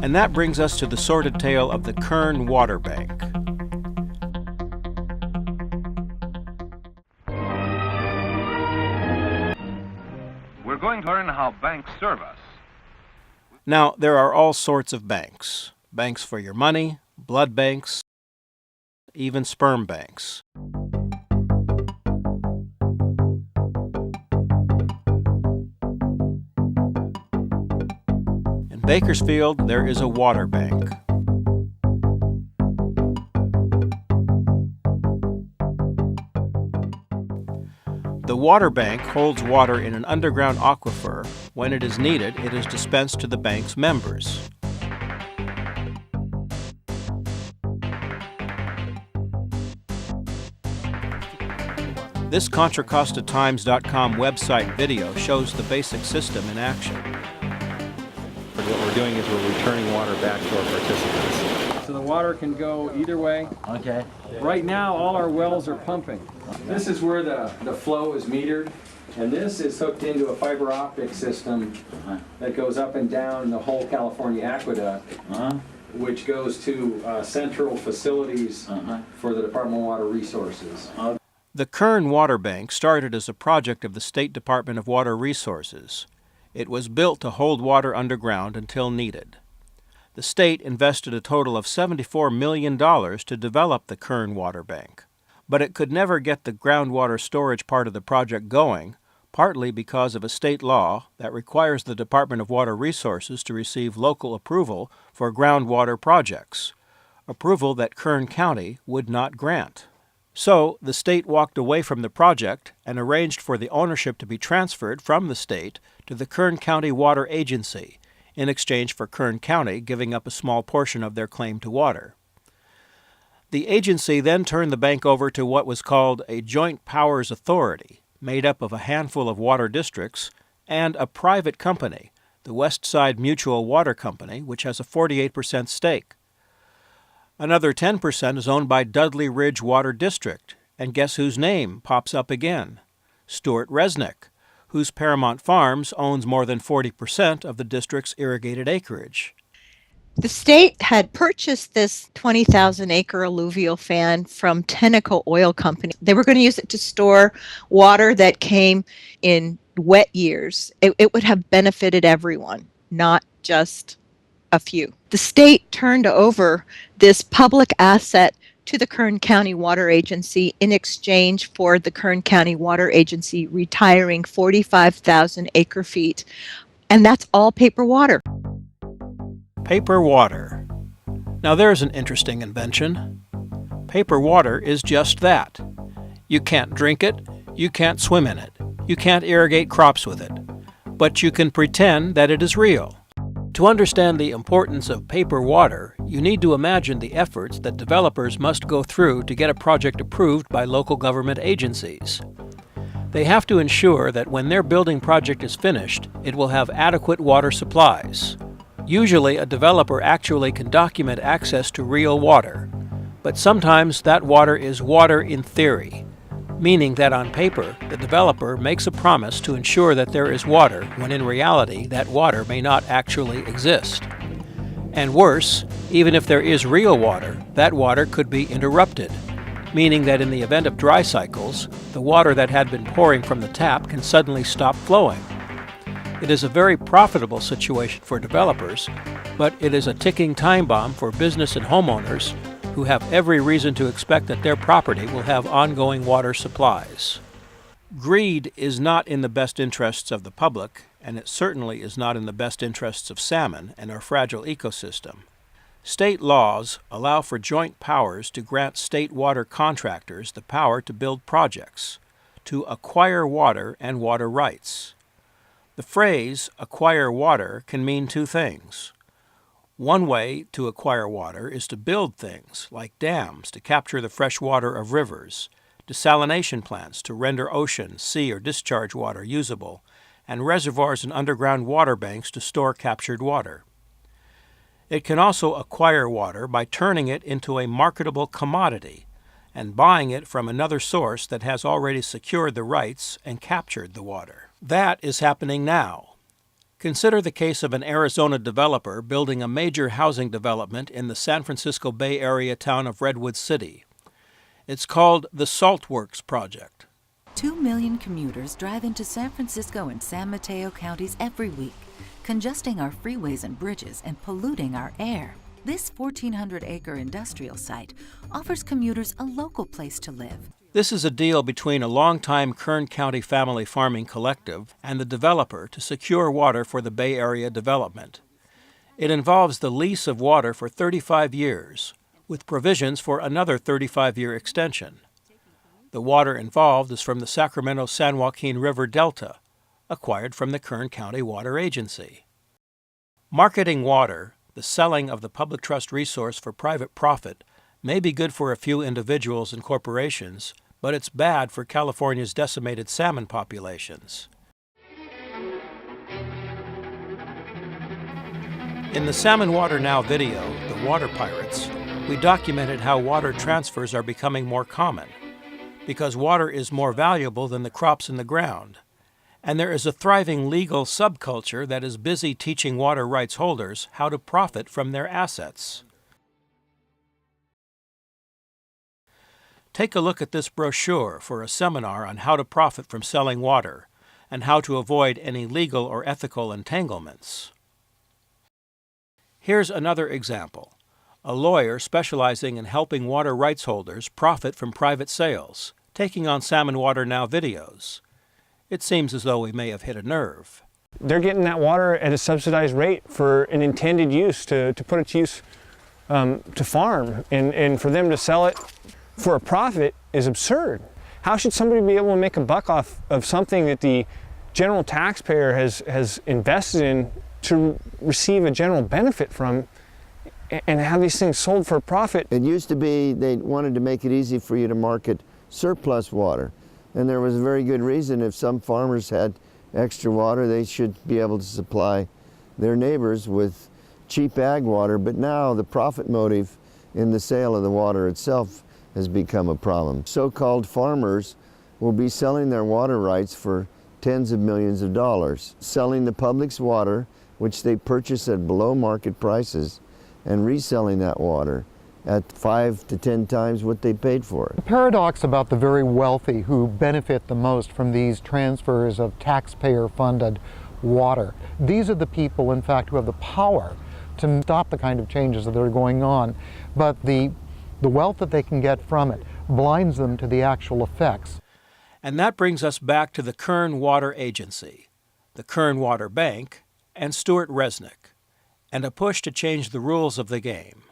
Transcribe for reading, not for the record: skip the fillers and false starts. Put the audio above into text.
And that brings us to the sordid tale of the Kern Water Bank. We're going to learn how banks serve us. Now, there are all sorts of banks. Banks for your money, blood banks, even sperm banks. In Bakersfield, there is a water bank. The water bank holds water in an underground aquifer. When it is needed, it is dispensed to the bank's members. This ContraCostaTimes.com website video shows the basic system in action. What we're doing is we're returning water back to our participants. So the water can go either way. Okay. Right now, all our wells are pumping. This is where the flow is metered, and this is hooked into a fiber optic system that goes up and down the whole California aqueduct, which goes to central facilities for the Department of Water Resources. The Kern Water Bank started as a project of the State Department of Water Resources. It was built to hold water underground until needed. The state invested a total of $74 million to develop the Kern Water Bank. But it could never get the groundwater storage part of the project going, partly because of a state law that requires the Department of Water Resources to receive local approval for groundwater projects, approval that Kern County would not grant. So, the state walked away from the project and arranged for the ownership to be transferred from the state to the Kern County Water Agency, in exchange for Kern County giving up a small portion of their claim to water. The agency then turned the bank over to what was called a Joint Powers Authority, made up of a handful of water districts and a private company, the Westside Mutual Water Company, which has a 48% stake. Another 10% is owned by Dudley Ridge Water District, and guess whose name pops up again? Stuart Resnick, whose Paramount Farms owns more than 40% of the district's irrigated acreage. The state had purchased this 20,000-acre alluvial fan from Tenneco Oil Company. They were going to use it to store water that came in wet years. It would have benefited everyone, not just a few. The state turned over this public asset to the Kern County Water Agency in exchange for the Kern County Water Agency retiring 45,000 acre feet. And that's all paper water. Paper water. Now there's an interesting invention. Paper water is just that. You can't drink it, you can't swim in it, you can't irrigate crops with it, but you can pretend that it is real. To understand the importance of paper water, you need to imagine the efforts that developers must go through to get a project approved by local government agencies. They have to ensure that when their building project is finished, it will have adequate water supplies. Usually, a developer actually can document access to real water, but sometimes that water is water in theory, meaning that on paper, the developer makes a promise to ensure that there is water when in reality that water may not actually exist. And worse, even if there is real water, that water could be interrupted, meaning that in the event of dry cycles, the water that had been pouring from the tap can suddenly stop flowing. It is a very profitable situation for developers, but it is a ticking time bomb for business and homeowners who have every reason to expect that their property will have ongoing water supplies. Greed is not in the best interests of the public, and it certainly is not in the best interests of salmon and our fragile ecosystem. State laws allow for joint powers to grant state water contractors the power to build projects, to acquire water and water rights. The phrase acquire water can mean two things. One way to acquire water is to build things like dams to capture the fresh water of rivers, desalination plants to render ocean, sea, or discharge water usable, and reservoirs and underground water banks to store captured water. It can also acquire water by turning it into a marketable commodity and buying it from another source that has already secured the rights and captured the water. That is happening now. Consider the case of an Arizona developer building a major housing development in the San Francisco Bay Area town of Redwood City. It's called the Saltworks Project. 2 million commuters drive into San Francisco and San Mateo counties every week, congesting our freeways and bridges and polluting our air. This 1,400-acre industrial site offers commuters a local place to live. This is a deal between a longtime Kern County family farming collective and the developer to secure water for the Bay Area development. It involves the lease of water for 35 years, with provisions for another 35-year extension. The water involved is from the Sacramento-San Joaquin River Delta, acquired from the Kern County Water Agency. Marketing water, the selling of the public trust resource for private profit, may be good for a few individuals and corporations, but it's bad for California's decimated salmon populations. In the Salmon Water Now video, The Water Pirates, we documented how water transfers are becoming more common, because water is more valuable than the crops in the ground, and there is a thriving legal subculture that is busy teaching water rights holders how to profit from their assets. Take a look at this brochure for a seminar on how to profit from selling water and how to avoid any legal or ethical entanglements. Here's another example. A lawyer specializing in helping water rights holders profit from private sales, taking on Salmon Water Now videos. It seems as though we may have hit a nerve. They're getting that water at a subsidized rate for an intended use, to put it to use to farm, and for them to sell it for a profit is absurd. How should somebody be able to make a buck off of something that the general taxpayer has invested in to receive a general benefit from, and have these things sold for a profit? It used to be they wanted to make it easy for you to market surplus water, and there was a very good reason. If some farmers had extra water, they should be able to supply their neighbors with cheap ag water, but now the profit motive in the sale of the water itself has become a problem. So-called farmers will be selling their water rights for tens of millions of dollars, selling the public's water, which they purchase at below market prices, and reselling that water at 5 to 10 times what they paid for it. The paradox about the very wealthy who benefit the most from these transfers of taxpayer-funded water. These are the people, in fact, who have the power to stop the kind of changes that are going on, but the wealth that they can get from it blinds them to the actual effects. And that brings us back to the Kern Water Agency, the Kern Water Bank, and Stuart Resnick, and a push to change the rules of the game.